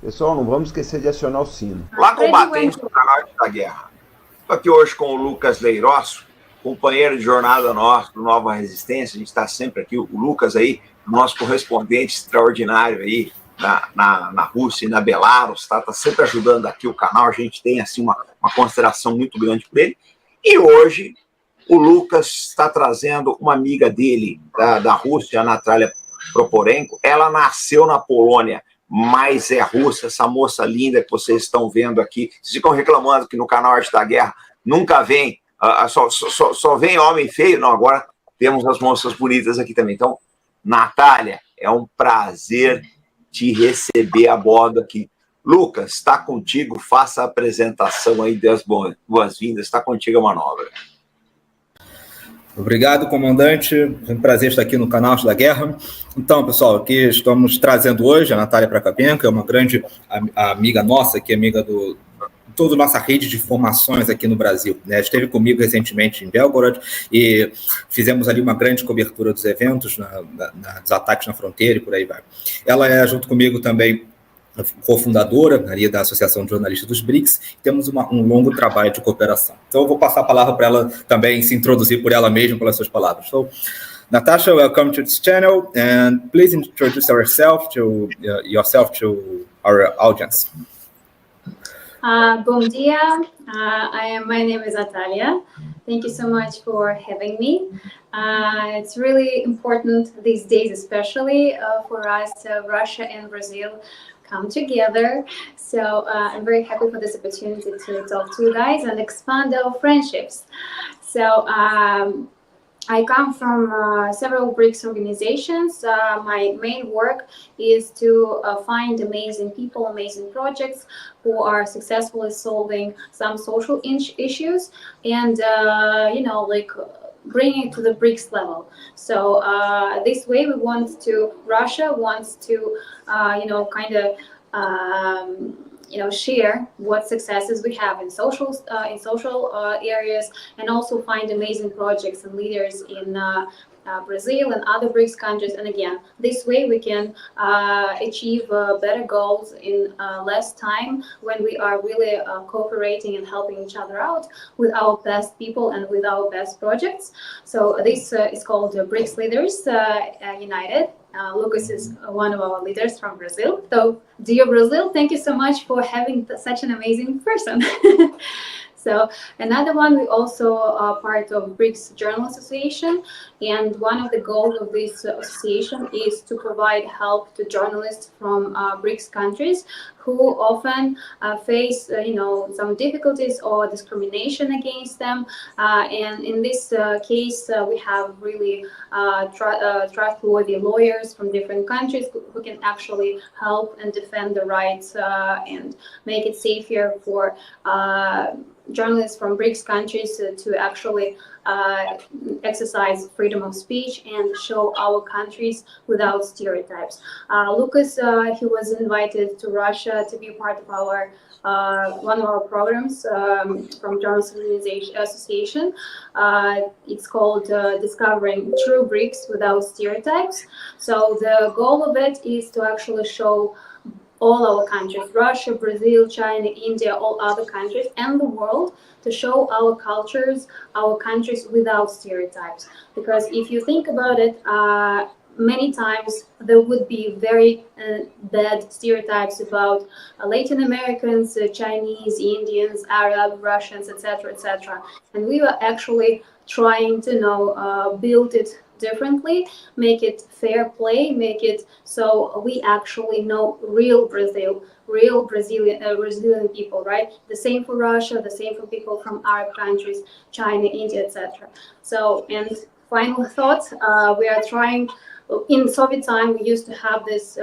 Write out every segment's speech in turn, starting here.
Pessoal, não vamos esquecer de acionar o sino. Lá combatente do canal da Guerra. Estou aqui hoje com o Lucas Leiroz, companheiro de jornada nosso, do Nova Resistência. A gente está sempre aqui, o Lucas aí, nosso correspondente extraordinário aí na Rússia e na Belarus, tá sempre ajudando aqui o canal. A gente tem assim uma consideração muito grande por ele. E hoje o Lucas está trazendo uma amiga dele da Rússia, a Natália Prokopenko. Ela nasceu na Polônia, mas é russa, essa moça linda que vocês estão vendo aqui. Vocês ficam reclamando que no canal Arte da Guerra nunca vem, só vem homem feio. Não, agora temos as moças bonitas aqui também. Então, Natália, é um prazer te receber a bordo aqui. Lucas, está contigo, faça a apresentação aí, dê as boas-vindas, está contigo a manobra. Obrigado, comandante. É um prazer estar aqui no canal da Guerra. Então, pessoal, aqui estamos trazendo hoje a Natália Prokopenko, é uma grande amiga nossa, que é amiga de toda a nossa rede de formações aqui no Brasil, né? Esteve comigo recentemente em Belgorod e fizemos ali uma grande cobertura dos eventos, dos ataques na fronteira e por aí vai. Ela é, junto comigo também, cofundadora ali da Associação de Jornalistas dos BRICS, temos um longo trabalho de cooperação. Então, eu vou passar a palavra para ela também se introduzir por ela mesma, pelas suas palavras. So, Natasha, welcome to this channel, and please introduce yourself to our audience. Bom dia. My name is Natália. Thank you so much for having me. It's really important these days, especially for us, Russia and Brazil come together. So I'm very happy for this opportunity to talk to you guys and expand our friendships. So I come from several BRICS organizations. My main work is to find amazing people, amazing projects who are successfully solving some social issues and, bring it to the BRICS level. So this way Russia wants to, share what successes we have in social areas, and also find amazing projects and leaders in Brazil and other BRICS countries. And again, this way we can achieve better goals in less time when we are really cooperating and helping each other out with our best people and with our best projects. So this is called BRICS Leaders United. Lucas is one of our leaders from Brazil. So, dear Brazil, thank you so much for having such an amazing person. So another one, we also are part of BRICS Journal Association, and one of the goals of this association is to provide help to journalists from BRICS countries who often face, some difficulties or discrimination against them. And in this case, we have really trustworthy lawyers from different countries who can actually help and defend the rights and make it safer for journalists from BRICS countries to actually exercise freedom of speech and show our countries without stereotypes. Lucas, he was invited to Russia to be part of our one of our programs from Journalists Association. It's called Discovering True BRICS Without Stereotypes. So the goal of it is to actually show all our countries, Russia, Brazil, China, India, all other countries, and the world, to show our cultures, our countries without stereotypes. Because if you think about it, many times there would be very bad stereotypes about Latin Americans, Chinese, Indians, Arab, Russians, etc., etc. And we were actually trying to build it differently, make it fair play, make it so we actually know real Brazil, real Brazilian people, right? The same for Russia, the same for people from Arab countries, China, India, etc. So, and final thoughts, we are trying, in Soviet time, we used to have this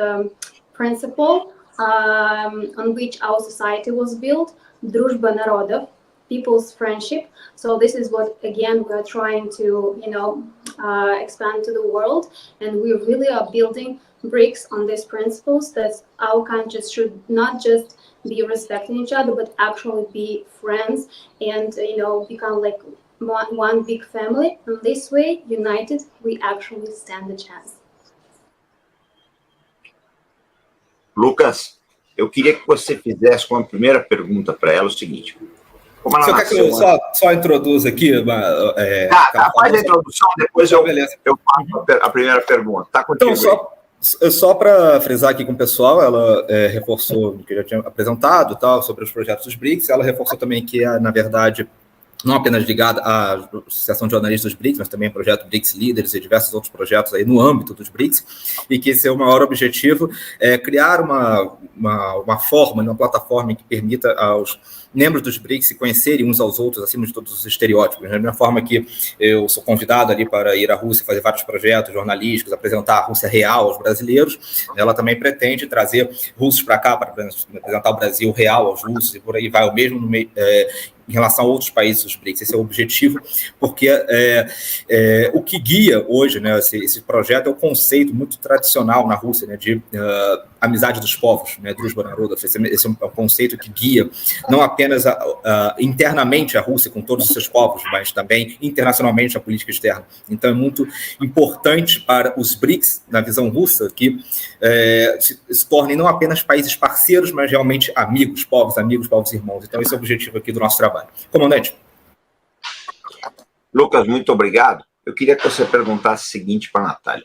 principle on which our society was built, дружба народов, people's friendship. So this is what, again, we are trying to, expand to the world, and we really are building BRICS on these principles, that our countries should not just be respecting each other, but actually be friends and, become like one big family. And this way, united, we actually stand a chance. Lucas, eu queria que você fizesse uma primeira pergunta para ela o seguinte. Como ela quer que eu só introduza aqui? Faz a introdução, depois eu faço a primeira pergunta. Tá contigo. Então, só para frisar aqui com o pessoal, ela reforçou o que eu já tinha apresentado, tal, sobre os projetos dos BRICS. Ela reforçou também que, na verdade, não apenas ligada à Associação de Jornalistas dos BRICS, mas também ao projeto BRICS Líderes e diversos outros projetos aí no âmbito dos BRICS, e que esse é o maior objetivo, criar uma forma, uma plataforma que permita aos membros dos BRICS se conhecerem uns aos outros, acima de todos os estereótipos. Da mesma forma que eu sou convidado ali para ir à Rússia, fazer vários projetos jornalísticos, apresentar a Rússia real aos brasileiros, ela também pretende trazer russos para cá, para apresentar o Brasil real aos russos, e por aí vai, o mesmo no meio, em relação a outros países dos BRICS. Esse é o objetivo, porque o que guia hoje, né, esse projeto é o conceito muito tradicional na Rússia, né, de amizade dos povos, né, Druzhba Narodov. Esse é um conceito que guia não apenas internamente a Rússia com todos os seus povos, mas também internacionalmente a política externa. Então é muito importante para os BRICS, na visão russa, que se tornem não apenas países parceiros, mas realmente amigos, povos irmãos. Então esse é o objetivo aqui do nosso trabalho. Comandante. Lucas, muito obrigado. Eu queria que você perguntasse o seguinte para a Natália.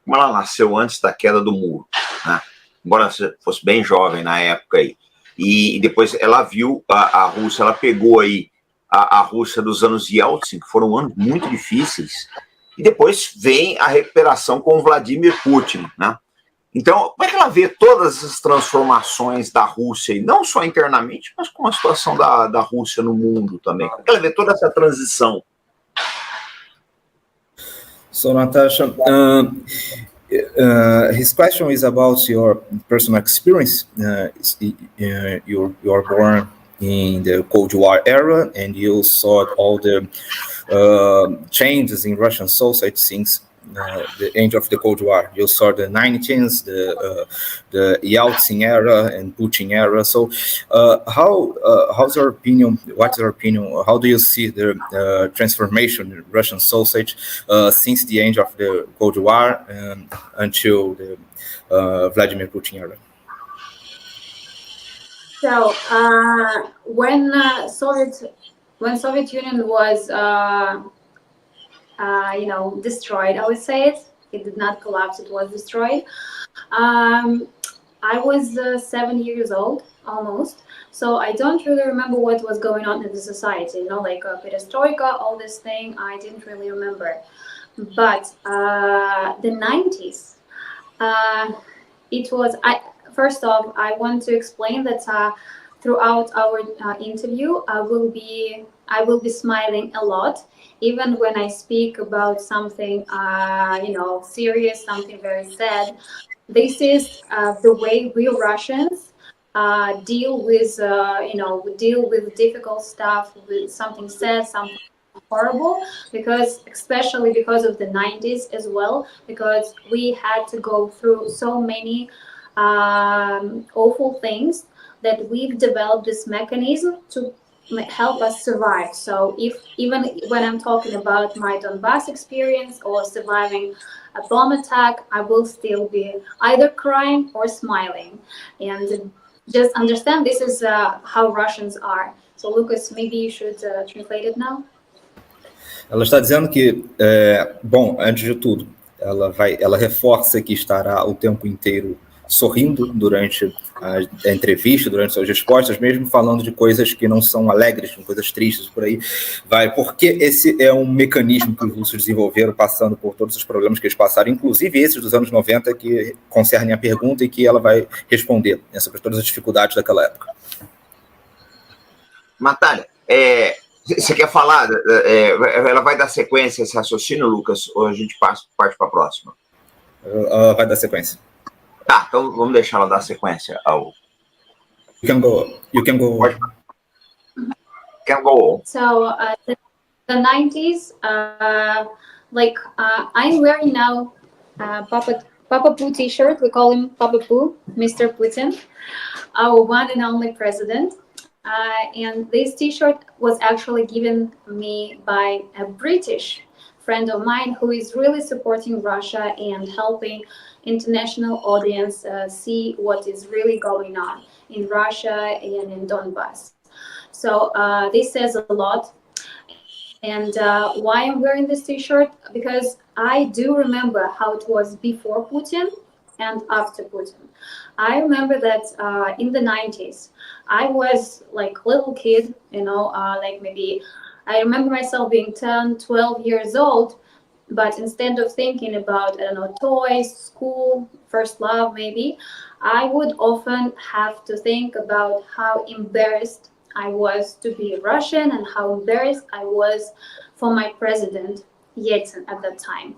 Como ela nasceu antes da queda do muro, né? Embora você fosse bem jovem na época aí, e depois ela viu a Rússia, ela pegou aí a Rússia dos anos Yeltsin, que foram anos muito difíceis, e depois vem a recuperação com o Vladimir Putin, né? Então, como é que ela vê todas essas transformações da Rússia, e não só internamente, mas com a situação da Rússia no mundo também? Como é que ela vê toda essa transição? So, Natasha, his question is about your personal experience. You are born in the Cold War era, and you saw all the changes in Russian society since the end of the Cold War. You saw the 90s, the Yeltsin era and Putin era. So, how's your opinion? What's your opinion? How do you see the transformation in Russian society since the end of the Cold War until the Vladimir Putin era? So, when Soviet Union was destroyed, I would say it did not collapse, it was destroyed. I was 7 years old almost, so I don't really remember what was going on in the society, like perestroika, all this thing, I didn't really remember. But the 90s, it was, first off, I want to explain that throughout our interview, I will be smiling a lot, even when I speak about something, serious, something very sad. This is the way we Russians deal with difficult stuff, with something sad, something horrible, especially because of the 90s as well, because we had to go through so many awful things that we've developed this mechanism to help us survive. So even when I'm talking about my Donbass experience or surviving a bomb attack, I will still be either crying or smiling. And just understand this is how Russians are. So Lucas, maybe you should translate it now. Ela está dizendo que, antes de tudo, ela reforça que estará o tempo inteiro sorrindo durante a entrevista, durante suas respostas, mesmo falando de coisas que não são alegres, coisas tristes, por aí vai, porque esse é um mecanismo que os russos desenvolveram, passando por todos os problemas que eles passaram, inclusive esses dos anos 90, que concernem a pergunta e que ela vai responder, sobre todas as dificuldades daquela época. Natália, você quer falar, ela vai dar sequência a esse raciocínio, Lucas, ou a gente parte para a próxima? Ela vai dar sequência. Tá, então vamos deixar ela dar sequência ao... You can go. Can go on. So the 90s, I'm wearing now Papa Poo t-shirt. We call him Papa Poo, Mr. Putin, our one and only president. And this t-shirt was actually given me by a British friend of mine who is really supporting Russia and helping international audience see what is really going on in Russia and in Donbass. So this says a lot. And why I'm wearing this t-shirt? Because I do remember how it was before Putin and after Putin. I remember that in the 90s, I was like little kid, like maybe I remember myself being 10, 12 years old, but instead of thinking about, I don't know, toys, school, first love maybe, I would often have to think about how embarrassed I was to be Russian and how embarrassed I was for my president, Yeltsin, at that time.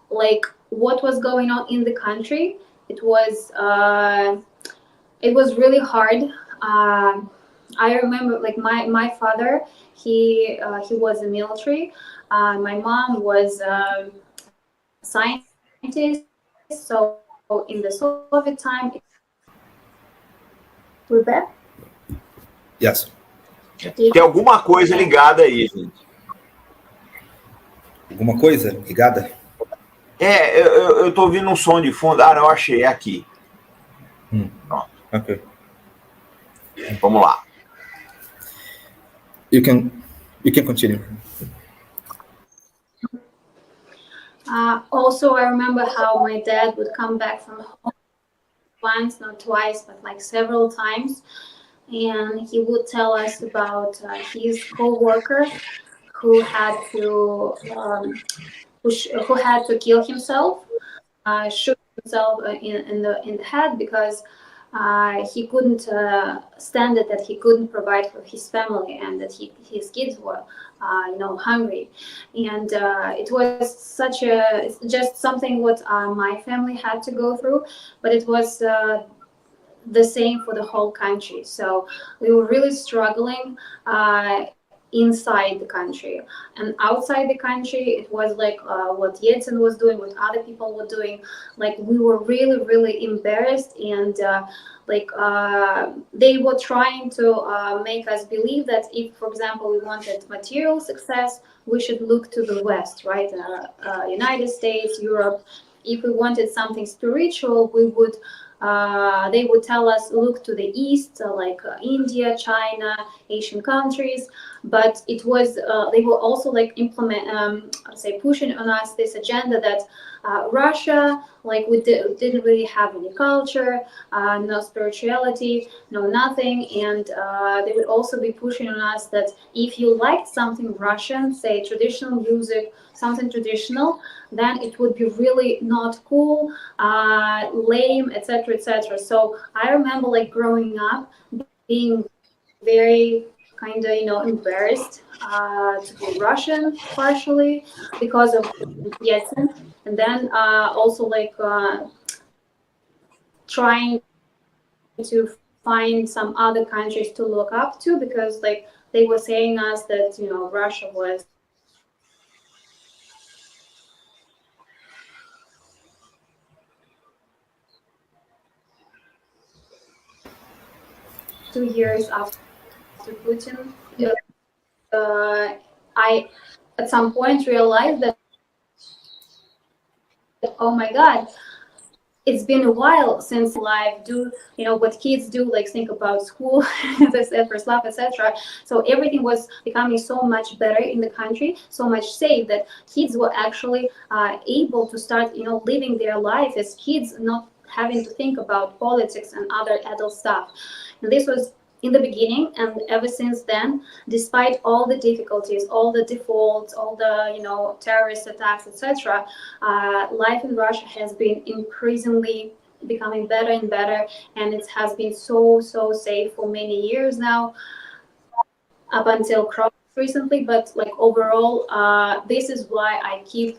Like what was going on in the country, it was really hard. I remember like my father, he was in military. My mom was a scientist, so in the Soviet time. We're back? Yes. Tem alguma coisa ligada aí, gente. Alguma coisa ligada? Eu tô ouvindo um som de fundo. Ah, não, achei, é aqui. Pronto. Ok. Vamos lá. You can continue. Also, I remember how my dad would come back from home once, not twice, but like several times. And he would tell us about his co-worker who had to kill himself, shoot himself in the head because he couldn't stand it that he couldn't provide for his family and that his kids were hungry. And it was it's just something what my family had to go through, but it was the same for the whole country. So we were really struggling inside the country, and outside the country it was like what Yeltsin was doing, what other people were doing. Like we were really embarrassed, and they were trying to make us believe that if, for example, we wanted material success, we should look to the West, right? United States, Europe. If we wanted something spiritual, they would tell us look to the East, like India, China, Asian countries. But it was they were also like pushing on us this agenda that Russia, like we didn't really have any culture, no spirituality, no nothing. And they would also be pushing on us that if you liked something Russian, say traditional music, something traditional, then it would be really not cool, lame, etc., etc. So I remember like growing up being very kind of embarrassed to be Russian partially because of Yeltsin, and then also like trying to find some other countries to look up to, because like they were saying us that Russia was two years after Putin. I at some point realized that, oh my God, it's been a while since life do what kids do, like think about school, as I said, first love, etc. So everything was becoming so much better in the country, so much safe, that kids were actually able to start living their life as kids, not having to think about politics and other adult stuff. And this was in the beginning, and ever since then, despite all the difficulties, all the defaults, all the terrorist attacks, etc., life in Russia has been increasingly becoming better and better, and it has been so safe for many years now, up until recently. But like overall, this is why I keep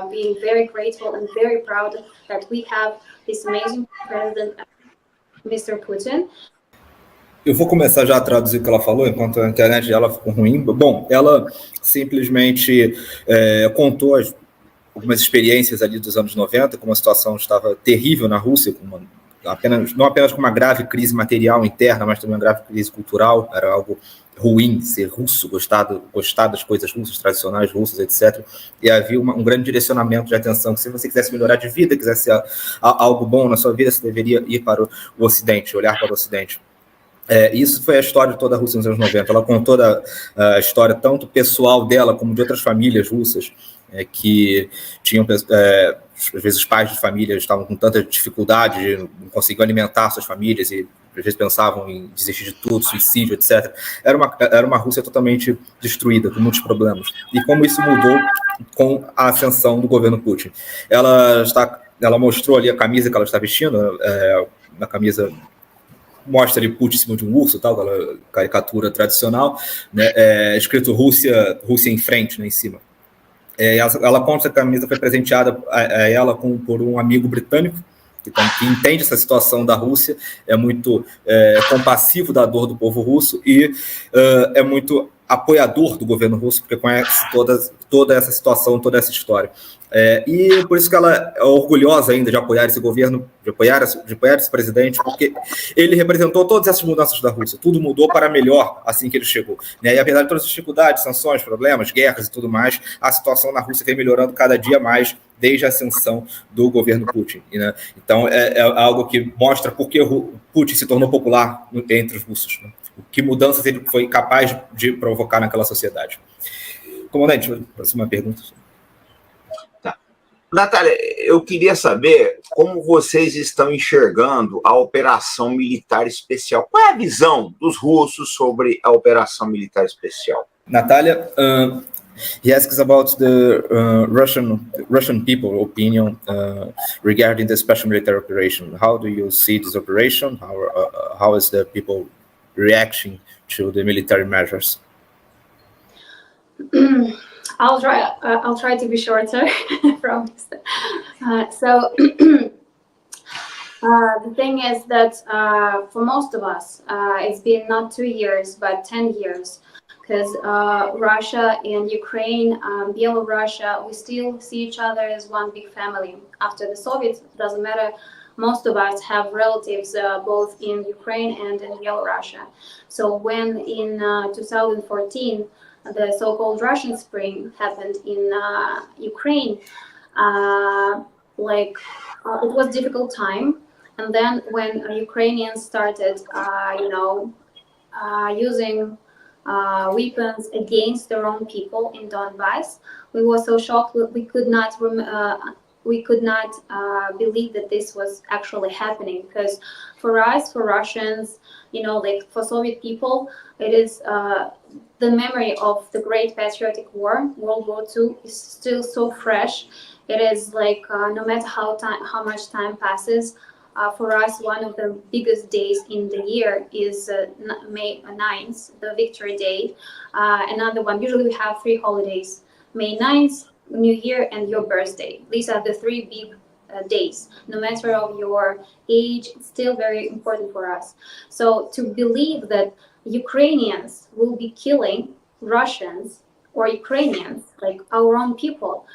being very grateful and very proud that we have this amazing president, Mr. Putin. Eu vou começar já a traduzir o que ela falou, enquanto a internet dela ficou ruim. Bom, ela simplesmente contou algumas experiências ali dos anos 90, como a situação estava terrível na Rússia, com uma não apenas com uma grave crise material interna, mas também uma grave crise cultural. Era algo ruim ser russo, gostar das coisas russas, tradicionais russas, etc. E havia um grande direcionamento de atenção, que se você quisesse melhorar de vida, quisesse algo bom na sua vida, você deveria ir para o Ocidente, olhar para o Ocidente. Isso foi a história de toda a Rússia nos anos 90. Ela contou a história tanto pessoal dela, como de outras famílias russas, que tinham, às vezes, os pais de família estavam com tanta dificuldade, não conseguiam alimentar suas famílias e às vezes pensavam em desistir de tudo, suicídio, etc. Era uma Rússia totalmente destruída, com muitos problemas. E como isso mudou com a ascensão do governo Putin. Ela mostrou ali a camisa que ela está vestindo, na camisa mostra ali Putin em cima de um urso, tal, aquela caricatura tradicional, né, escrito Rússia em frente, né, em cima. Ela conta que a camisa foi presenteada a ela por um amigo britânico, que entende essa situação da Rússia, é muito compassivo da dor do povo russo e é muito apoiador do governo russo, porque conhece toda essa situação, toda essa história. E por isso que ela é orgulhosa ainda de apoiar esse governo, de apoiar esse presidente, porque ele representou todas essas mudanças da Rússia. Tudo mudou para melhor assim que ele chegou, né? E apesar de todas as dificuldades, sanções, problemas, guerras e tudo mais, a situação na Rússia vem melhorando cada dia mais desde a ascensão do governo Putin, né? Então é algo que mostra por que o Putin se tornou popular entre os russos, né? Que mudanças ele foi capaz de provocar naquela sociedade. Comandante, próxima pergunta. Natália, eu queria saber como vocês estão enxergando a operação militar especial. Qual é a visão dos russos sobre a operação militar especial? Natália, he asks about the Russian people opinion regarding the special military operation. How do you see this operation? How is the people reacting to the military measures? I'll try to be shorter, I promise. The thing is that for most of us, it's been not 2 years, but 10 years, because Russia and Ukraine, Belarus, we still see each other as one big family. After the Soviets, it doesn't matter. Most of us have relatives both in Ukraine and in Belarus. So when in 2014, the so-called Russian Spring happened in Ukraine, it was difficult time. And then when Ukrainians started, using weapons against their own people in Donbass, we were so shocked we could not believe that this was actually happening. Because for us, for Russians, for Soviet people, it is the memory of the Great Patriotic War, World War II, is still so fresh. It is no matter how much time passes, for us, one of the biggest days in the year is May 9th, the Victory Day. Another one, usually we have 3 holidays: May 9th, New Year, and your birthday. These are the 3 big days. No matter of your age, it's still very important for us. So to believe that Ukrainians will be killing Russians or Ukrainians, like our own people,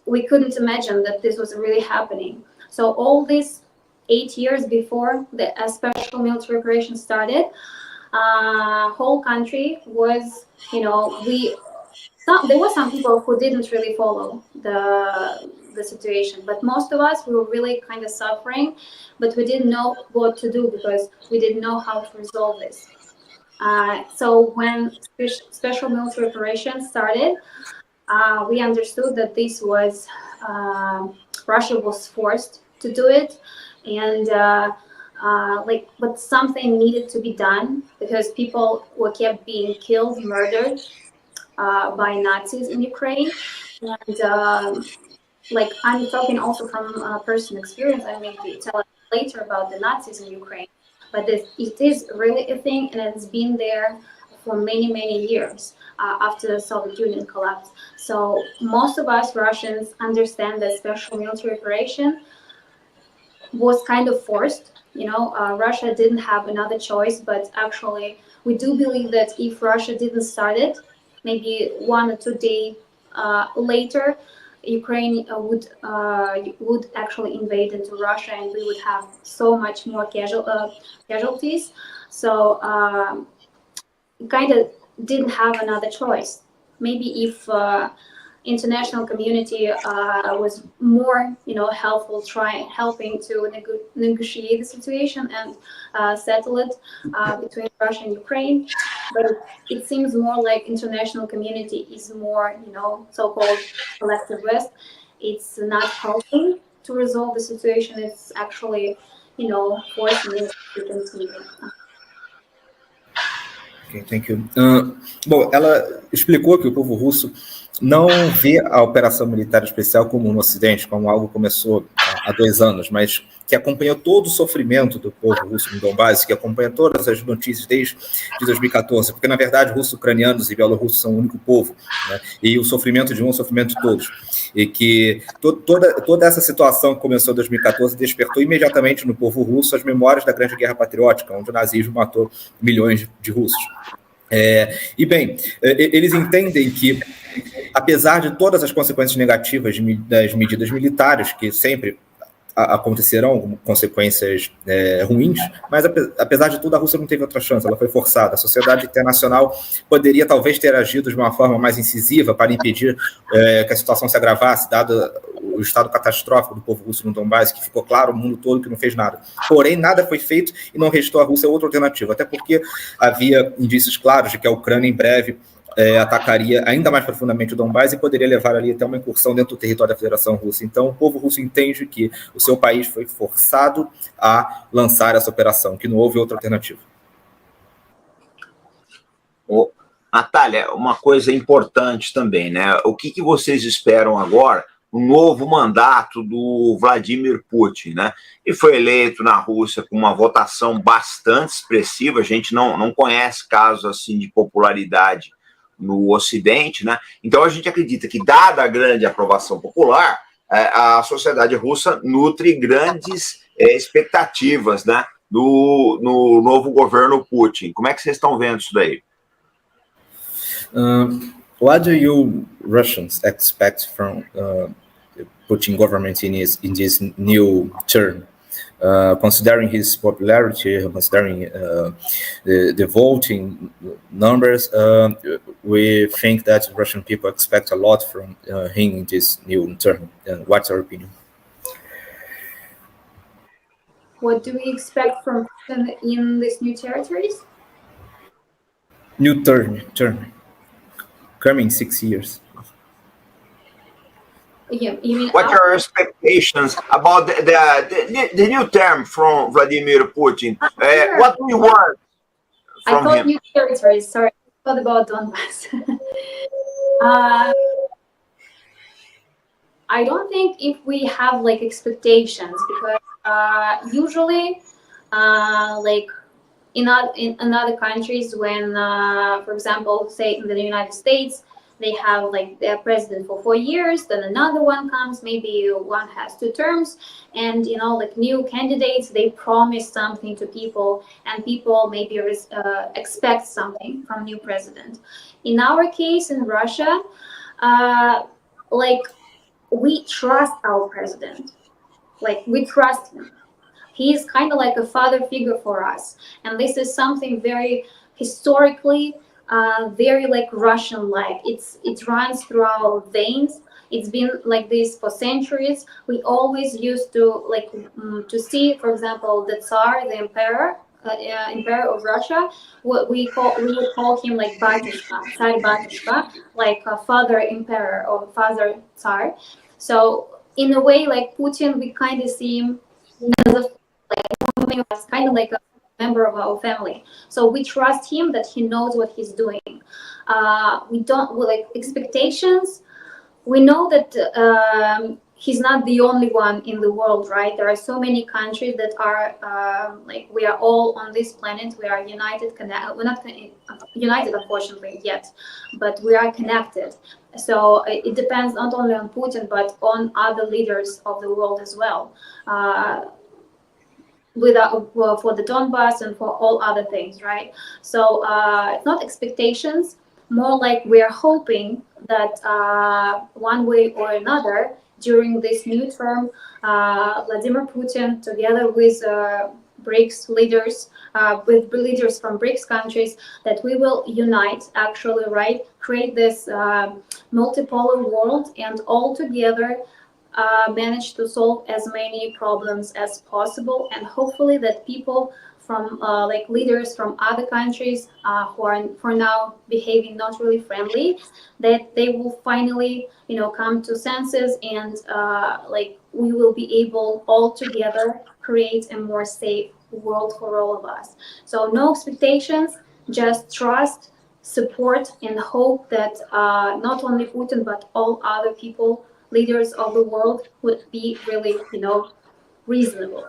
we couldn't imagine that this was really happening. So all these 8 years before the special military operation started, whole country was, there were some people who didn't really follow the situation, but most of us, we were really kind of suffering, but we didn't know what to do because we didn't know how to resolve this. So when special military operation started, we understood that this was Russia was forced to do it, and but something needed to be done because people were kept being killed, murdered by Nazis in Ukraine. And I'm talking also from personal experience. I may tell later about the Nazis in Ukraine, but it is really a thing, and it's been there for many, many years after the Soviet Union collapsed. So most of us Russians understand that special military operation was kind of forced. Russia didn't have another choice, but actually we do believe that if Russia didn't start it, maybe 1 or 2 days later, Ukraine would actually invade into Russia, and we would have so much more casualties. So kind of didn't have another choice. Maybe if international community was more, helpful, helping to negotiate the situation and settle it between Russia and Ukraine. But it seems more like international community is more, so-called collective West. It's not helping to resolve the situation. It's actually, forcing it to continue. Okay, thank you. Bom, ela explicou que o povo russo não vê a operação militar especial como no Ocidente, como algo que começou há 2 anos, mas que acompanhou todo o sofrimento do povo russo no Donbass, que acompanha todas as notícias desde 2014, porque, na verdade, russos, ucranianos e bielorrussos são o único povo, né? E o sofrimento de um é o sofrimento de todos. E que toda essa situação que começou em 2014 despertou imediatamente no povo russo as memórias da Grande Guerra Patriótica, onde o nazismo matou milhões de russos. E bem, eles entendem que, apesar de todas as consequências negativas das medidas militares, que sempre acontecerão como consequências ruins, mas apesar de tudo a Rússia não teve outra chance, ela foi forçada. A sociedade internacional poderia talvez ter agido de uma forma mais incisiva para impedir que a situação se agravasse, dado o estado catastrófico do povo russo no Donbass, que ficou claro o mundo todo que não fez nada. Porém, nada foi feito e não restou à Rússia outra alternativa, até porque havia indícios claros de que a Ucrânia em breve atacaria ainda mais profundamente o Donbass e poderia levar ali até uma incursão dentro do território da Federação Russa. Então, o povo russo entende que o seu país foi forçado a lançar essa operação, que não houve outra alternativa. Natália, uma coisa importante também, né? O que vocês esperam agora? O novo mandato do Vladimir Putin, né? Ele foi eleito na Rússia com uma votação bastante expressiva. A gente não conhece casos assim de popularidade no Ocidente, né? Então a gente acredita que, dada a grande aprovação popular, a sociedade russa nutre grandes expectativas, né, no novo governo Putin. Como é que vocês estão vendo isso daí? What do you Russians expect from Putin government in this new term? Considering his popularity, considering the voting numbers, we think that Russian people expect a lot from him in this new term. What's your opinion? What do we expect from Putin in these new territories? New term. Coming 6 years. Yeah, you mean what are your expectations about the new term from Vladimir Putin? What do you want from him? I thought new territories. Sorry, I thought about Donbass. I don't think if we have like expectations, because usually, like in other countries, when, for example, say in the United States, they have like their president for 4 years, then another one comes, maybe one has 2 terms, and like new candidates, they promise something to people, and people maybe expect something from new president. In our case in Russia, like we trust our president, like we trust him. He is kind of like a father figure for us, and this is something very historically very like Russian-like. It runs through our veins. It's been like this for centuries. We always used to like to see, for example, the Tsar, the emperor of Russia. What we would call him like Batushka, Tsar Batushka, like a father emperor or father Tsar. So in a way, like Putin, we kind of see him as kind of like a member of our family, so we trust him that he knows what he's doing. We don't like expectations. We know that he's not the only one in the world, right? There are so many countries that are like we are all on this planet. We are united. We're not united, unfortunately, yet, but we are connected. So it depends not only on Putin but on other leaders of the world as well. For the Donbass and for all other things, right? So it's not expectations, more like we are hoping that one way or another, during this new term, Vladimir Putin, together with BRICS leaders, with leaders from BRICS countries, that we will unite, actually, right, create this multipolar world, and all together manage to solve as many problems as possible, and hopefully that people from like leaders from other countries who are for now behaving not really friendly, that they will finally, you know, come to senses, and like we will be able all together create a more safe world for all of us. So no expectations, just trust, support, and hope that not only Putin but all other people, leaders of the world, would be really, you know, reasonable.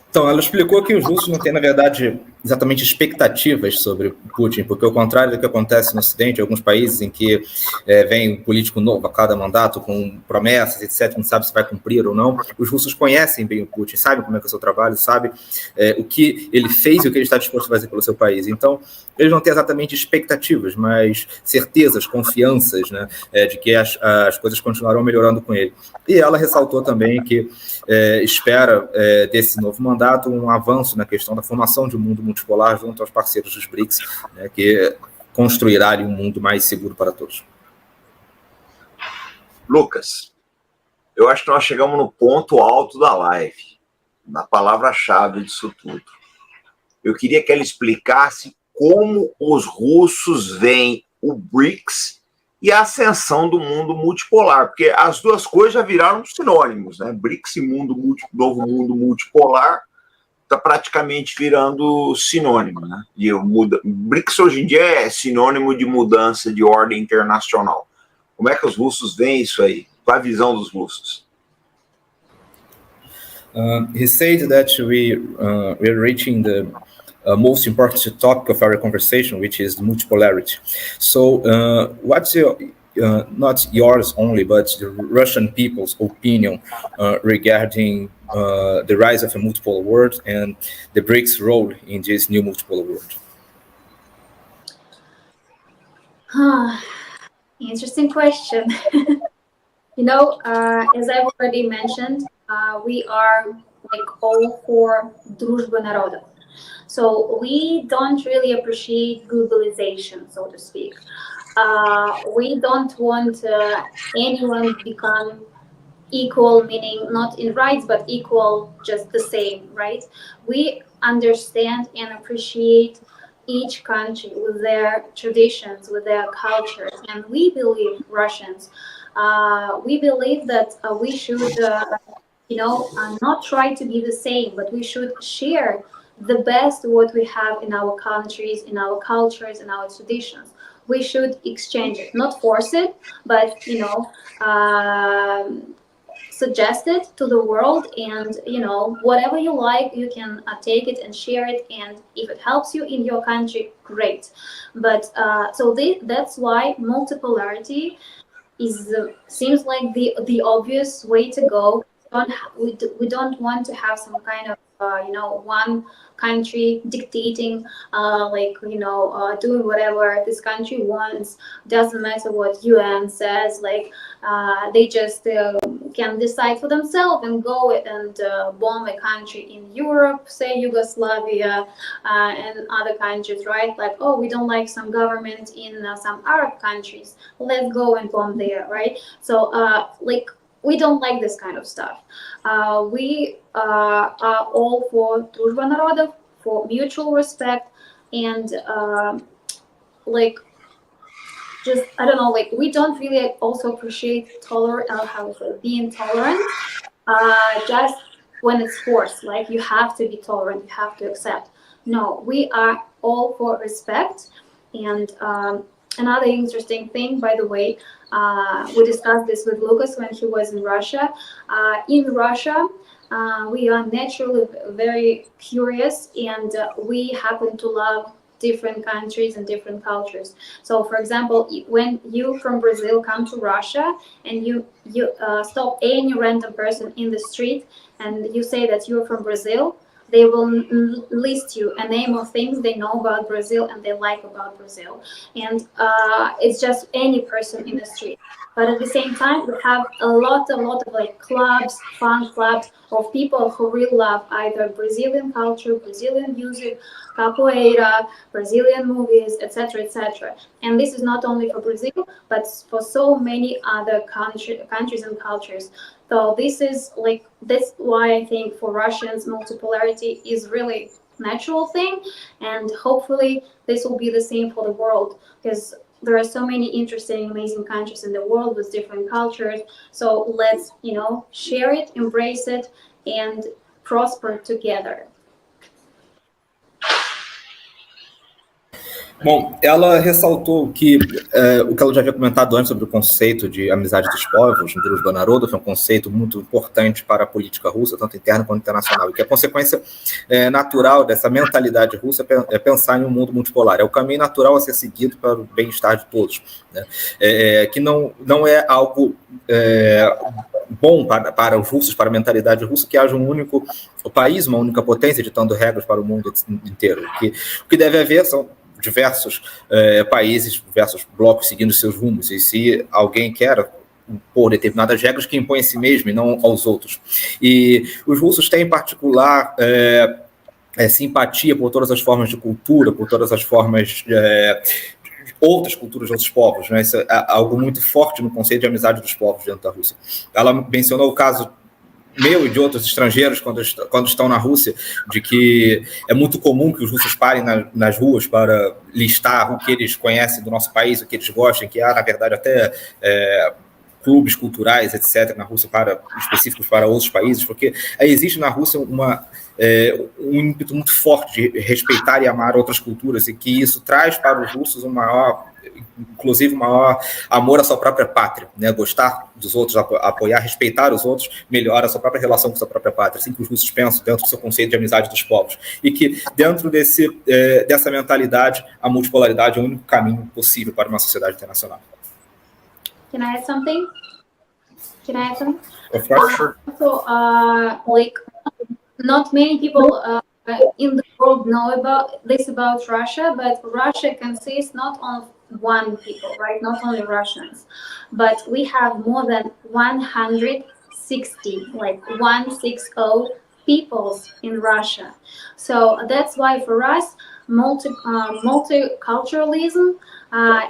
Então, ela explicou que os russos não têm, na verdade, exatamente expectativas sobre Putin, porque ao contrário do que acontece no Ocidente, em alguns países em que vem um político novo a cada mandato com promessas, etc., não sabe se vai cumprir ou não, os russos conhecem bem o Putin, sabem como é que é o seu trabalho, sabem o que ele fez e o que ele está disposto a fazer pelo seu país. Então, eles não têm exatamente expectativas, mas certezas, confianças, né, de que as coisas continuarão melhorando com ele. E ela ressaltou também que espera desse novo mandato um avanço na questão da formação de um mundo multipolar junto aos parceiros dos BRICS, né, que construirá ali um mundo mais seguro para todos. Lucas, eu acho que nós chegamos no ponto alto da live, na palavra-chave disso tudo. Eu queria que ela explicasse como os russos veem o BRICS e a ascensão do mundo multipolar, porque as duas coisas já viraram sinônimos, né? BRICS e novo mundo multipolar está praticamente virando sinônimo, né? BRICS hoje em dia é sinônimo de mudança de ordem internacional. Como é que os russos veem isso aí? Qual a visão dos russos? He said that we're reaching the most important topic of our conversation, which is multipolarity. So what's your, not yours only, but the Russian people's opinion regarding the rise of a multipolar world and the BRICS role in this new multipolar world? Interesting question. You know, as I've already mentioned, we are like all for дружба народов. So we don't really appreciate globalization, so to speak. We don't want anyone to become equal, meaning not in rights, but equal, just the same, right? We understand and appreciate each country with their traditions, with their cultures, and we believe, Russians, we believe that we should, not try to be the same, but we should share the best what we have in our countries, in our cultures, in our traditions. We should exchange it, not force it, but suggest it to the world, and whatever you like, you can take it and share it, and if it helps you in your country, great. But that's why multipolarity seems like the obvious way to go. We don't want to have some kind of one country dictating, doing whatever this country wants. Doesn't matter what UN says. They just can decide for themselves and go and bomb a country in Europe, say Yugoslavia, and other countries, right? Like, oh, we don't like some government in some Arab countries. Let's go and bomb there, right? So, we don't like this kind of stuff. We are all for дружба народов, for mutual respect, and we don't really also appreciate being tolerant, just when it's forced. Like, you have to be tolerant, you have to accept. No, we are all for respect. And another interesting thing, by the way, we discussed this with Lucas when he was in Russia. In Russia, we are naturally very curious, and we happen to love different countries and different cultures. So, for example, when you from Brazil come to Russia and you stop any random person in the street and you say that you're from Brazil, they will list you a name of things they know about Brazil and they like about Brazil. And it's just any person in the street. But at the same time, we have a lot of like clubs, fun clubs of people who really love either Brazilian culture, Brazilian music, capoeira, Brazilian movies, etc., etc. And this is not only for Brazil, but for so many other countries and cultures. So this is like, that's why I think for Russians, multipolarity is really natural thing, and hopefully this will be the same for the world, because there are so many interesting, amazing countries in the world with different cultures. So let's, share it, embrace it, and prosper together. Bom, ela ressaltou que o que ela já havia comentado antes sobre o conceito de amizade dos povos, no Družba narodov, é um conceito muito importante para a política russa, tanto interna quanto internacional, e que a consequência natural dessa mentalidade russa é pensar em um mundo multipolar. É o caminho natural a ser seguido para o bem-estar de todos, né? Que não é algo bom para os russos, para a mentalidade russa, que haja um único país, uma única potência ditando regras para o mundo inteiro. O que deve haver são diversos países, diversos blocos seguindo seus rumos, e se alguém quer impor determinadas regras, que impõe a si mesmo e não aos outros. E os russos têm, em particular, simpatia por todas as formas de cultura, por todas as formas outras culturas de outros povos, né? Isso é algo muito forte no conceito de amizade dos povos dentro da Rússia. Ela mencionou o caso meu e de outros estrangeiros, quando estão na Rússia, de que é muito comum que os russos parem nas ruas para listar o que eles conhecem do nosso país, o que eles gostam, que há, na verdade, até clubes culturais, etc., na Rússia, específicos para outros países, porque existe na Rússia um ímpeto muito forte de respeitar e amar outras culturas, e que isso traz para os russos inclusive um maior amor à sua própria pátria, né? Gostar dos outros, apoiar, respeitar os outros, melhora a sua própria relação com a sua própria pátria, assim que os russos pensam dentro do seu conceito de amizade dos povos, e que dentro dessa mentalidade, a multipolaridade é o único caminho possível para uma sociedade internacional. Can I add something? Of course. So, like, not many people in the world know about Russia, but Russia consists not of one people, right? Not only Russians, but we have more than 160, like 160 peoples in Russia. So that's why for us, multiculturalism,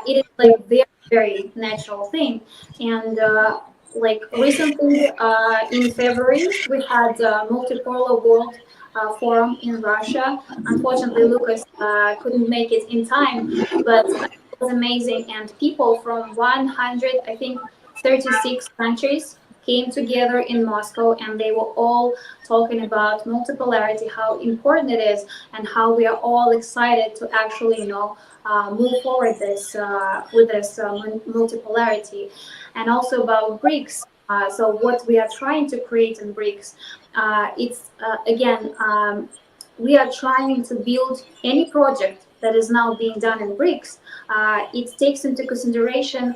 it is like very, very natural thing. And like recently in February, we had a multipolar world forum in Russia. Unfortunately, Lucas couldn't make it in time, but it was amazing. And people from 136 countries came together in Moscow, and they were all talking about multipolarity, how important it is, and how we are all excited to actually, move forward with this multipolarity, and also about BRICS. So what we are trying to create in BRICS, it's again, we are trying to build any project that is now being done in BRICS. It takes into consideration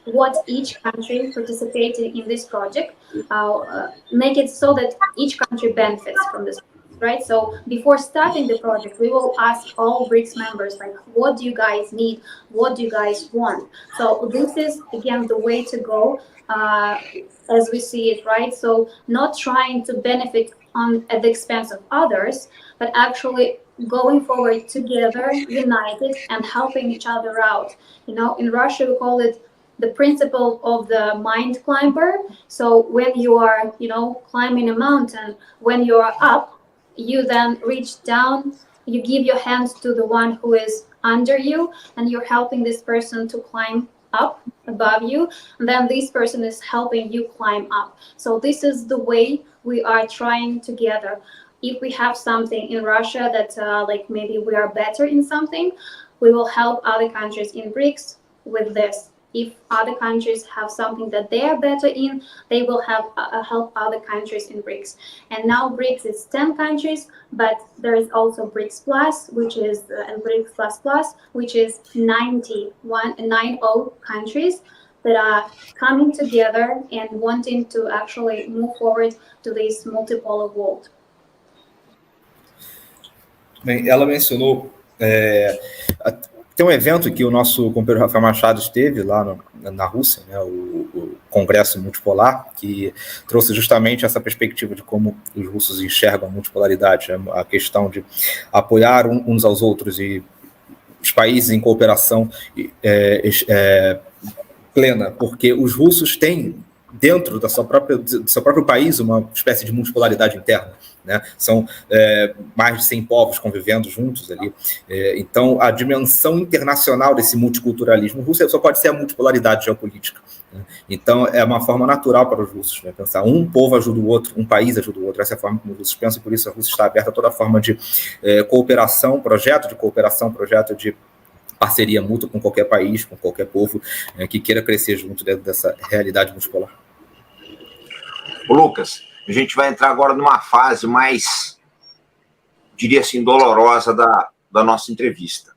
what each country participating in this project, make it so that each country benefits from this, right? So before starting the project, we will ask all BRICS members, like, what do you guys need? What do you guys want? So this is, again, the way to go as we see it, right? So not trying to benefit at the expense of others, but actually going forward together, united, and helping each other out. In Russia, we call it the principle of the mind climber. So when you are, climbing a mountain, when you are up, you then reach down, you give your hands to the one who is under you, and you're helping this person to climb up above you, and then this person is helping you climb up. So this is the way we are trying together. If we have something in Russia that like maybe we are better in something, we will help other countries in BRICS with this. If other countries have something that they are better in, they will help other countries in BRICS. And now BRICS is 10 countries, but there is also BRICS Plus, which is and BRICS Plus, which is 90 countries that are coming together and wanting to actually move forward to this multipolar world. Bem, ela mencionou... tem um evento que o nosso companheiro Rafael Machado esteve lá na Rússia, né, o Congresso Multipolar, que trouxe justamente essa perspectiva de como os russos enxergam a multipolaridade, a questão de apoiar uns aos outros e os países em cooperação plena, porque os russos têm, dentro do seu próprio país, uma espécie de multipolaridade interna, né? São mais de 100 povos convivendo juntos ali. Então, a dimensão internacional desse multiculturalismo russo só pode ser a multipolaridade geopolítica, né? Então, é uma forma natural para os russos, né? Pensar um povo ajuda o outro, um país ajuda o outro. Essa é a forma como os russos pensam, e por isso a Rússia está aberta a toda forma de cooperação, projeto de parceria mútua com qualquer país, com qualquer povo que queira crescer junto dentro dessa realidade multipolar. Lucas, a gente vai entrar agora numa fase mais, diria assim, dolorosa da nossa entrevista.